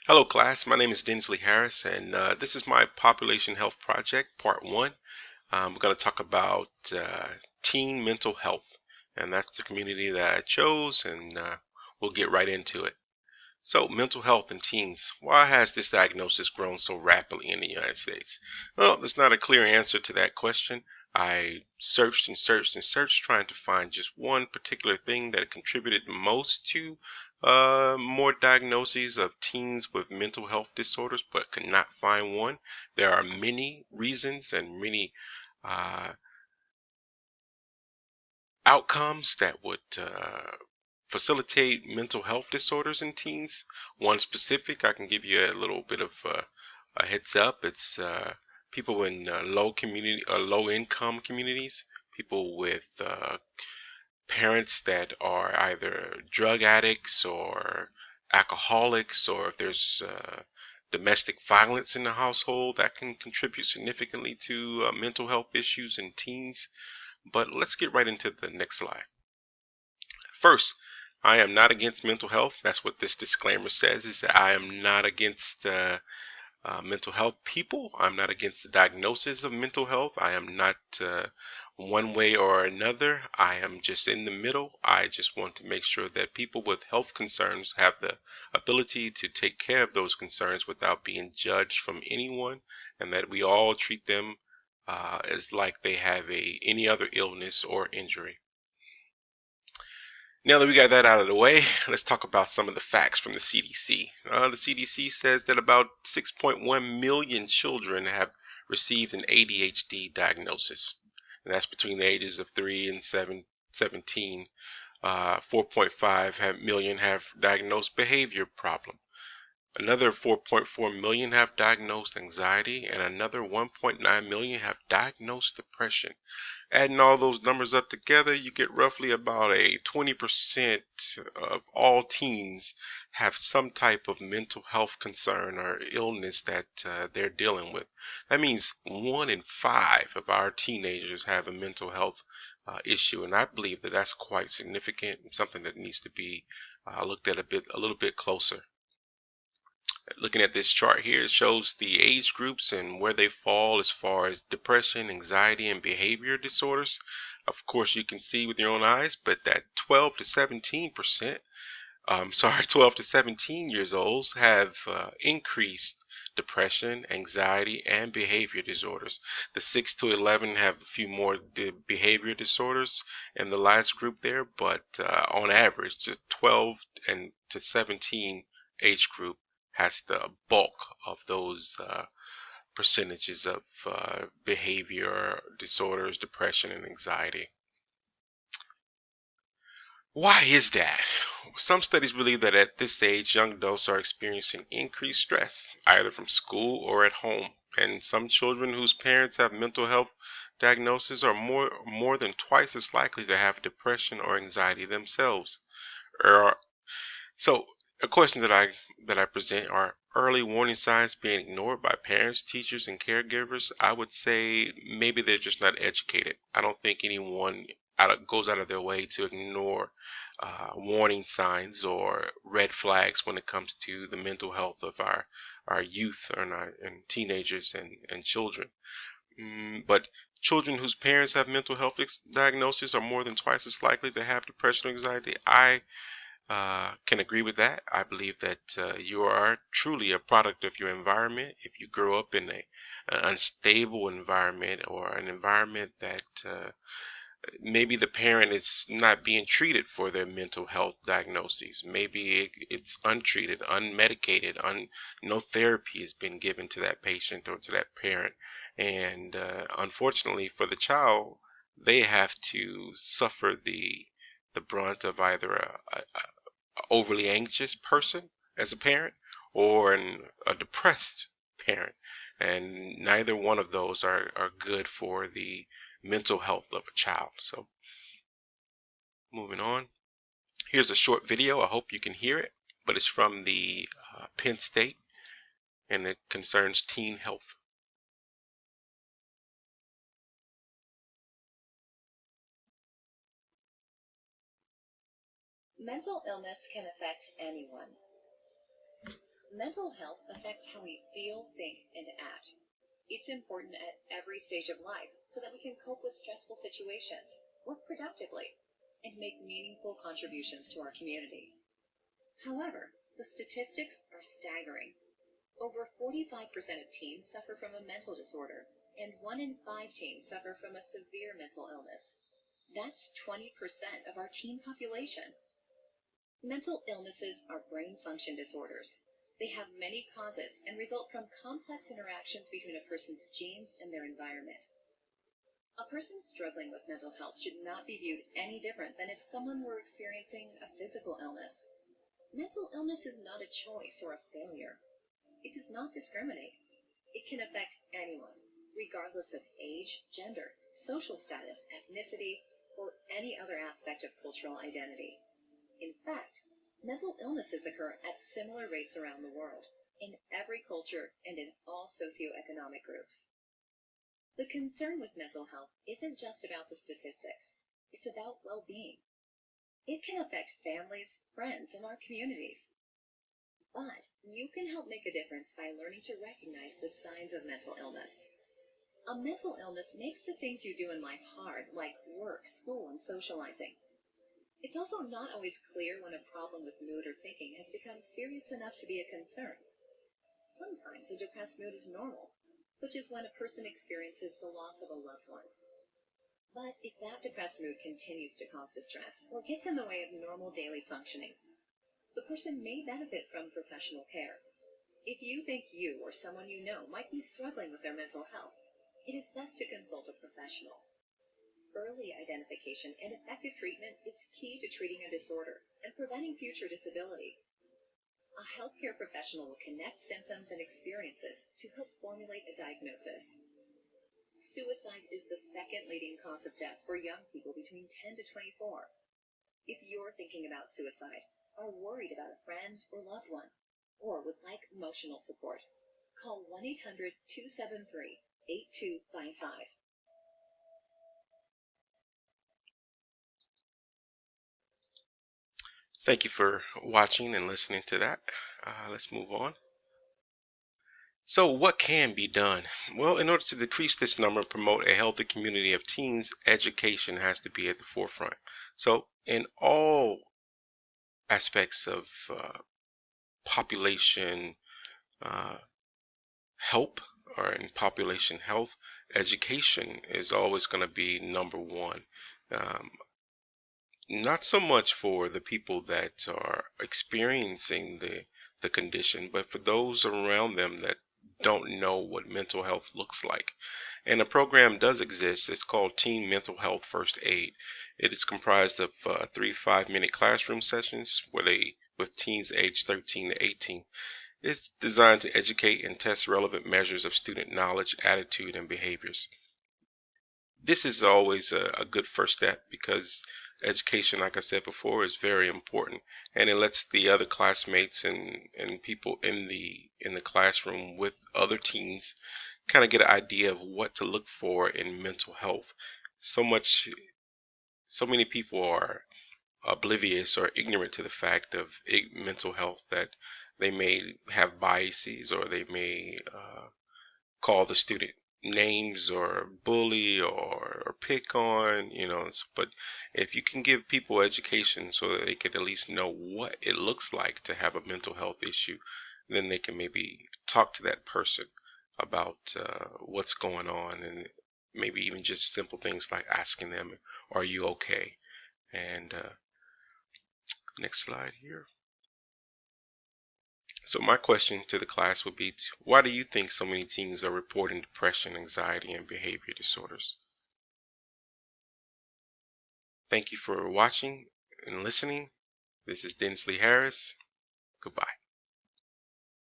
Hello class, my name is Densley Harris and this is my Population Health Project, Part 1. We're going to talk about teen mental health, and that's the community that I chose, and we'll get right into it. So, mental health in teens. Why has this diagnosis grown so rapidly in the United States? Well, there's not a clear answer to that question. I searched and searched and searched trying to find just one particular thing that contributed most to more diagnoses of teens with mental health disorders, but could not find one. There are many reasons and many uh, outcomes that would facilitate mental health disorders in teens. One specific, I can give you a little bit of a heads up. It's people in low income communities, people with parents that are either drug addicts or alcoholics, or if there's domestic violence in the household, that can contribute significantly to mental health issues in teens. But let's get right into the next slide. First, I am not against mental health. That's what this disclaimer says, is that I am not against mental health people. I'm not against the diagnosis of mental health. I am not one way or another. I am just in the middle. I just want to make sure that people with health concerns have the ability to take care of those concerns without being judged from anyone, and that we all treat them as like they have any other illness or injury. Now that we got that out of the way, let's talk about some of the facts from the CDC. The CDC says that about 6.1 million children have received an ADHD diagnosis, and that's between the ages of 3 and 17. 4.5 million have diagnosed behavior problem. Another 4.4 million have diagnosed anxiety, and another 1.9 million have diagnosed depression. Adding all those numbers up together, you get roughly about a 20% of all teens have some type of mental health concern or illness that they're dealing with. That means 1 in 5 of our teenagers have a mental health issue, and I believe that that's quite significant and something that needs to be looked at a little bit closer. Looking at this chart here, it shows the age groups and where they fall as far as depression, anxiety, and behavior disorders. Of course, you can see with your own eyes, but that 12 to 17%, 12 to 17 years olds have increased depression, anxiety, and behavior disorders. The 6 to 11 have a few more behavior disorders in the last group there, but on average, the 12 and to 17 age group has the bulk of those percentages of behavior disorders, depression, and anxiety. Why is that? Some studies believe that at this age, young adults are experiencing increased stress, either from school or at home. And some children whose parents have mental health diagnoses are more than twice as likely to have depression or anxiety themselves. Er, So, a question that I present are early warning signs being ignored by parents, teachers, and caregivers. I would say maybe they're just not educated. I don't think anyone goes out of their way to ignore warning signs or red flags when it comes to the mental health of our youth and teenagers and children. But children whose parents have mental health diagnoses are more than twice as likely to have depression or anxiety. I can agree with that. I believe that you are truly a product of your environment. If you grow up in an unstable environment or an environment that maybe the parent is not being treated for their mental health diagnoses, maybe it's untreated, unmedicated, no therapy has been given to that patient or to that parent, and unfortunately for the child, they have to suffer the brunt of either a overly anxious person as a parent or a depressed parent. And neither one of those are good for the mental health of a child. So moving on. Here's a short video. I hope you can hear it, but it's from the Penn State and it concerns teen health. Mental illness can affect anyone. Mental health affects how we feel, think, and act. It's important at every stage of life so that we can cope with stressful situations, work productively, and make meaningful contributions to our community. However, the statistics are staggering. Over 45% of teens suffer from a mental disorder, and 1 in 5 teens suffer from a severe mental illness. That's 20% of our teen population. Mental illnesses are brain function disorders. They have many causes and result from complex interactions between a person's genes and their environment. A person struggling with mental health should not be viewed any different than if someone were experiencing a physical illness. Mental illness is not a choice or a failure. It does not discriminate. It can affect anyone, regardless of age, gender, social status, ethnicity, or any other aspect of cultural identity. In fact, mental illnesses occur at similar rates around the world, in every culture and in all socioeconomic groups. The concern with mental health isn't just about the statistics. It's about well-being. It can affect families, friends, and our communities. But you can help make a difference by learning to recognize the signs of mental illness. A mental illness makes the things you do in life hard, like work, school, and socializing. It's also not always clear when a problem with mood or thinking has become serious enough to be a concern. Sometimes a depressed mood is normal, such as when a person experiences the loss of a loved one. But if that depressed mood continues to cause distress or gets in the way of normal daily functioning, the person may benefit from professional care. If you think you or someone you know might be struggling with their mental health, it is best to consult a professional. Early identification and effective treatment is key to treating a disorder and preventing future disability. A healthcare professional will connect symptoms and experiences to help formulate a diagnosis. Suicide is the second leading cause of death for young people between 10 to 24. If you're thinking about suicide, are worried about a friend or loved one, or would like emotional support, call 1-800-273-8255. Thank you for watching and listening to that. Let's move on. So, what can be done? Well, in order to decrease this number and promote a healthy community of teens, education has to be at the forefront. So, in all aspects of population uh, help or in population health, education is always going to be number one. Um, Not so much for the people that are experiencing the condition, but for those around them that don't know what mental health looks like. And a program does exist. It's called Teen Mental Health First Aid. It is comprised of 3 5-minute classroom sessions with teens aged 13 to 18. It's designed to educate and test relevant measures of student knowledge, attitude, and behaviors. This is always a good first step because education, like I said before, is very important, and it lets the other classmates and people in the classroom with other teens kind of get an idea of what to look for in mental health. So much, so many people are oblivious or ignorant to the fact of mental health that they may have biases or they may call the student names or bully or pick on, but if you can give people education so that they can at least know what it looks like to have a mental health issue, then they can maybe talk to that person about what's going on, and maybe even just simple things like asking them, are you okay? And next slide here. So my question to the class would be, why do you think so many teens are reporting depression, anxiety, and behavior disorders? Thank you for watching and listening. This is Densley Harris. Goodbye.